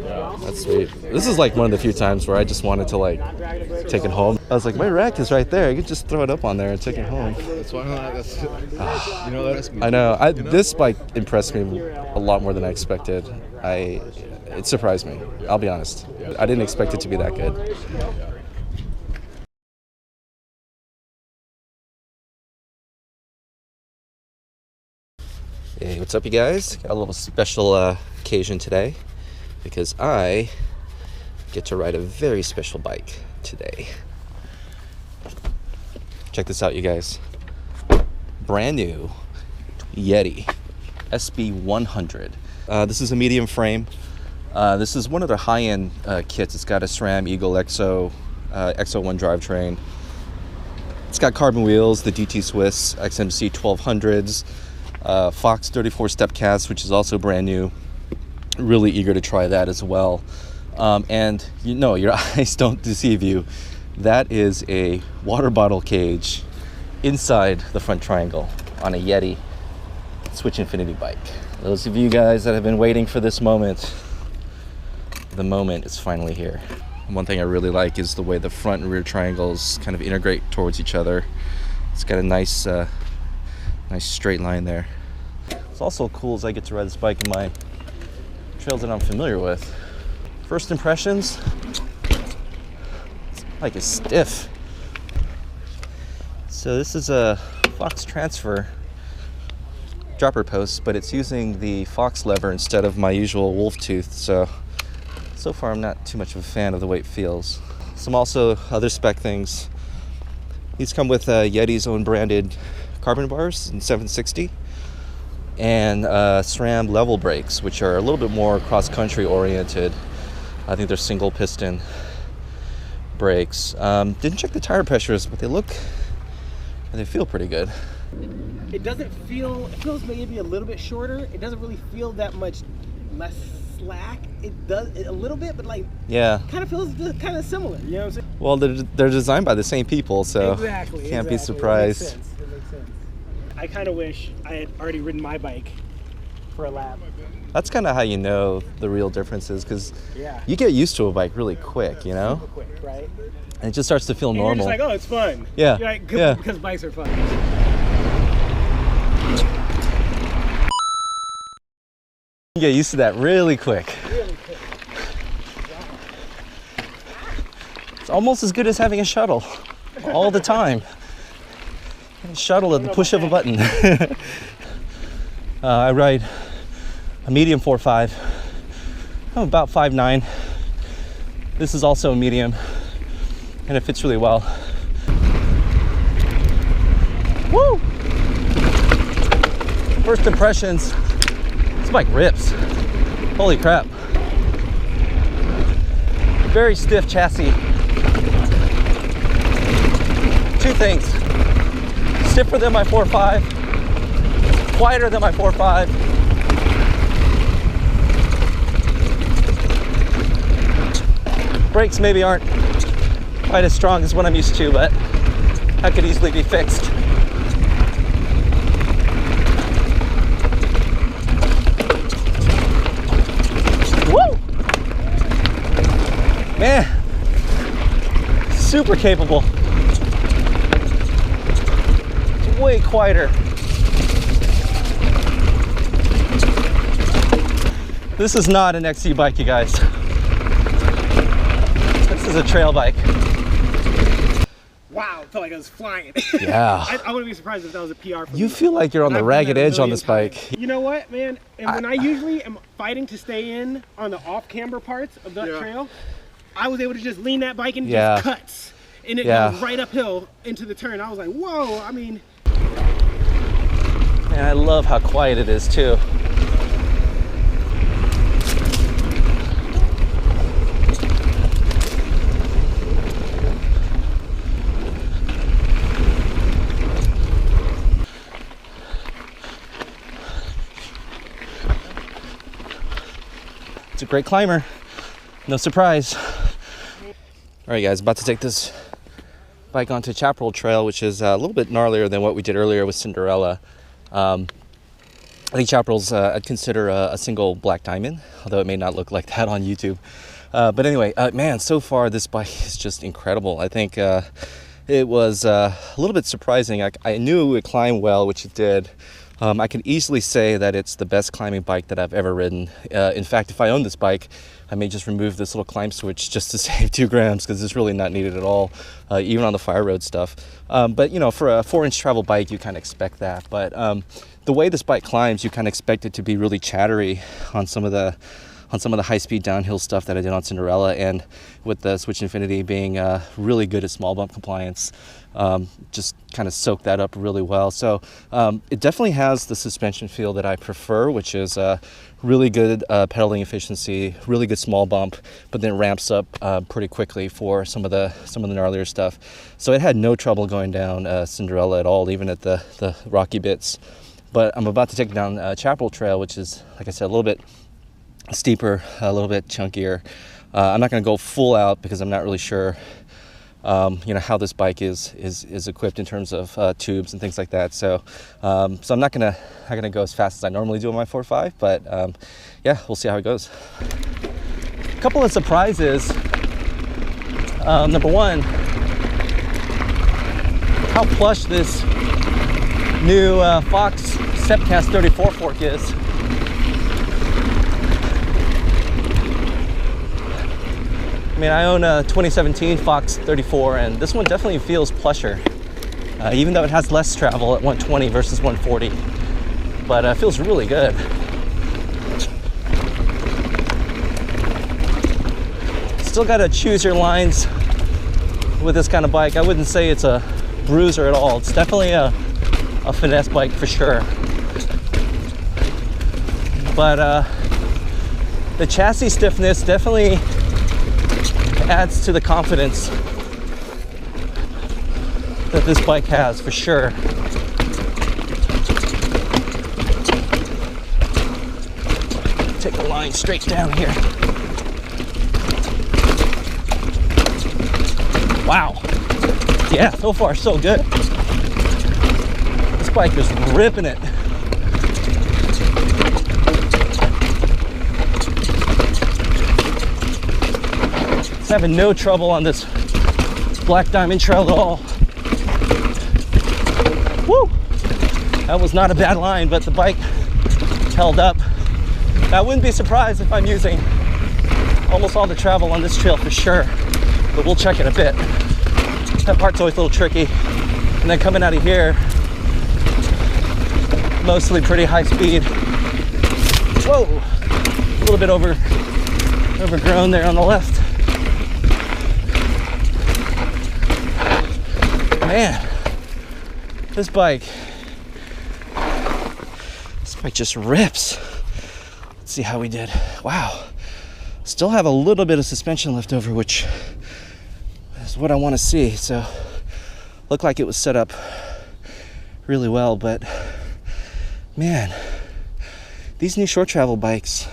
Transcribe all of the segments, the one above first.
That's sweet. This is like one of the few times where I just wanted to like take it home. I was like, my rack is right there. I could just throw it up on there and take it home. That's why you know that. I know. This bike impressed me a lot more than I expected. It surprised me. I'll be honest. I didn't expect it to be that good. Hey, what's up, you guys? Got a little special occasion today because I get to ride a very special bike today. Check this out, you guys. Brand new Yeti SB100. This is a medium frame. This is one of the high-end kits. It's got a SRAM Eagle XO1 drivetrain. It's got carbon wheels, the DT Swiss XMC 1200s, Fox 34 step cast, which is also brand new. Really eager to try that as well. And you know, your eyes don't deceive you. That is a water bottle cage inside the front triangle on a Yeti Switch Infinity bike. Those of you guys that have been waiting for this moment, the moment is finally here. One thing I really like is the way the front and rear triangles kind of integrate towards each other. It's got a nice straight line there. It's also cool as I get to ride this bike in my trails that I'm familiar with. First impressions, this bike is stiff. So this is a Fox transfer dropper post, but it's using the Fox lever instead of my usual wolf tooth. So far I'm not too much of a fan of the way it feels. Some also other spec things. These come with Yeti's own branded carbon bars in 760 and SRAM level brakes, which are a little bit more cross-country oriented. I think they're single piston brakes. Didn't check the tire pressures, but they feel pretty good. It doesn't feel, it feels maybe a little bit shorter. It doesn't really feel that much less slack. It does a little bit, but like, yeah, kind of feels kind of similar. You know what I'm saying? Well, they're designed by the same people, so exactly, can't be surprised. It makes sense. I kind of wish I had already ridden my bike for a lap. That's kind of how you know the real differences, because you get used to a bike really quick, you know? Super quick, right? And it just starts to feel normal. You're just like, oh, it's fun. Yeah. You're like, yeah. Because bikes are fun. You get used to that really quick. Really quick. It's almost as good as having a shuttle all the time. A shuttle at the push of a button. I ride a medium 4.5. I'm about 5'9". This is also a medium, and it fits really well. Woo! First impressions, this bike rips. Holy crap. Very stiff chassis. Two things. Stiffer than my 4.5, quieter than my 4.5. Brakes maybe aren't quite as strong as what I'm used to, but that could easily be fixed. Woo! Man, super capable. Way quieter. This is not an XC bike, you guys. This is a trail bike. Wow, it felt like I was flying. Yeah. I wouldn't be surprised if that was a PR for You me. feel like you're on the ragged edge on this bike. You know what, man? And when I usually am fighting to stay in on the off-camber parts of that trail, I was able to just lean that bike and just cuts. And it goes right uphill into the turn. I was like, whoa, I mean. And I love how quiet it is too. It's a great climber, no surprise. All right, guys, about to take this bike onto Chaparral Trail, which is a little bit gnarlier than what we did earlier with Cinderella. I think Chaparrals I'd consider a single black diamond, although it may not look like that on YouTube. But anyway, man, so far this bike is just incredible. I think it was a little bit surprising. I knew it would climb well, which it did. I can easily say that it's the best climbing bike that I've ever ridden. In fact, if I owned this bike, I may just remove this little climb switch just to save 2 grams, because it's really not needed at all, even on the fire road stuff. But you know, for a 4-inch travel bike, you kind of expect that. But the way this bike climbs, you kind of expect it to be really chattery on some of the high-speed downhill stuff that I did on Cinderella, and with the Switch Infinity being really good at small bump compliance, just kind of soaked that up really well. So it definitely has the suspension feel that I prefer, which is really good pedaling efficiency, really good small bump, but then ramps up pretty quickly for some of the gnarlier stuff. So it had no trouble going down Cinderella at all, even at the rocky bits. But I'm about to take it down Chaparral Trail, which is, like I said, a little bit steeper, a little bit chunkier. I'm not going to go full out because I'm not really sure you know, how this bike is equipped in terms of tubes and things like that. So I'm not gonna go as fast as I normally do on my 4.5, but yeah, we'll see how it goes. A couple of surprises. Number one, how plush this new Fox Sepcast 34 fork is. I mean, I own a 2017 Fox 34, and this one definitely feels plusher, even though it has less travel at 120 versus 140, but it feels really good. Still got to choose your lines with this kind of bike. I wouldn't say it's a bruiser at all. It's definitely a finesse bike for sure. But the chassis stiffness definitely adds to the confidence that this bike has, for sure. Take the line straight down here. Wow. Yeah, so far so good. This bike is ripping it. Having no trouble on this black diamond trail at all. Woo! That was not a bad line, but the bike held up. I wouldn't be surprised if I'm using almost all the travel on this trail for sure, but we'll check in a bit. That part's always a little tricky. And then coming out of here, mostly pretty high speed. Whoa! A little bit overgrown there on the left. Man, this bike just rips. Let's see how we did. Wow. Still have a little bit of suspension left over, which is what I want to see. So, looked like it was set up really well, but man, these new short travel bikes,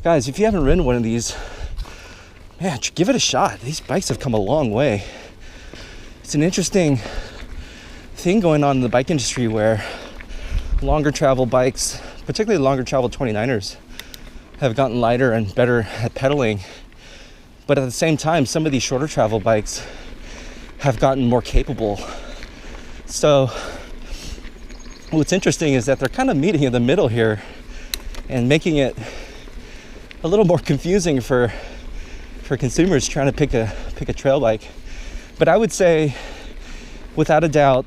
guys, if you haven't ridden one of these, man, give it a shot. These bikes have come a long way. It's an interesting thing going on in the bike industry where longer travel bikes, particularly longer travel 29ers, have gotten lighter and better at pedaling. But at the same time, some of these shorter travel bikes have gotten more capable. So what's interesting is that they're kind of meeting in the middle here and making it a little more confusing for consumers trying to pick a trail bike. But I would say, without a doubt,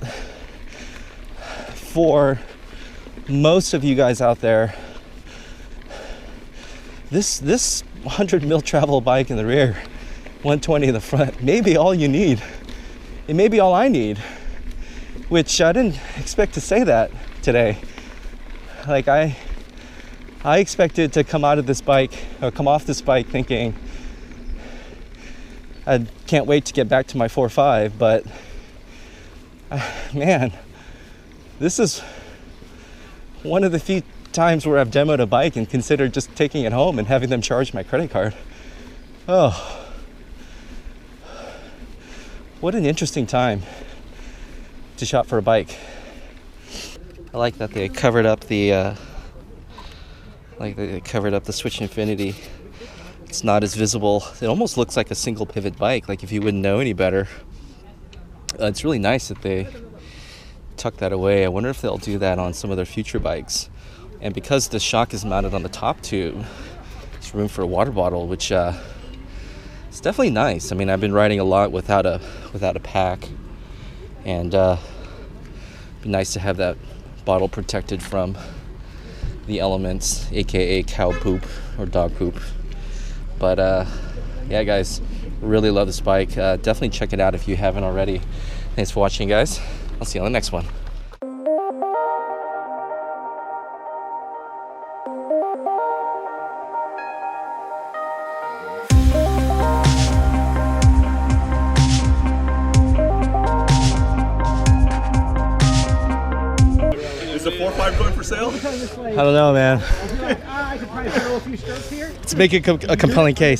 for most of you guys out there, this 100 mil travel bike in the rear, 120 in the front, may be all you need. It may be all I need, which I didn't expect to say that today. Like I expected to come off this bike thinking, I can't wait to get back to my 4.5, but man, this is one of the few times where I've demoed a bike and considered just taking it home and having them charge my credit card. Oh, what an interesting time to shop for a bike. I like that they covered up the Like they covered up the Switch Infinity. It's not as visible. It almost looks like a single pivot bike, like if you wouldn't know any better. It's really nice that they tuck that away. I wonder if they'll do that on some of their future bikes. And because the shock is mounted on the top tube, there's room for a water bottle, which it's definitely nice. I mean, I've been riding a lot without a pack, and it'd be nice to have that bottle protected from the elements, aka cow poop or dog poop. But yeah, guys, really love this bike. Definitely check it out if you haven't already. Thanks for watching, guys. I'll see you on the next one. Is the 4.5 going for sale? I don't know, man. I could probably fill a few strokes here. Let's make it a compelling case.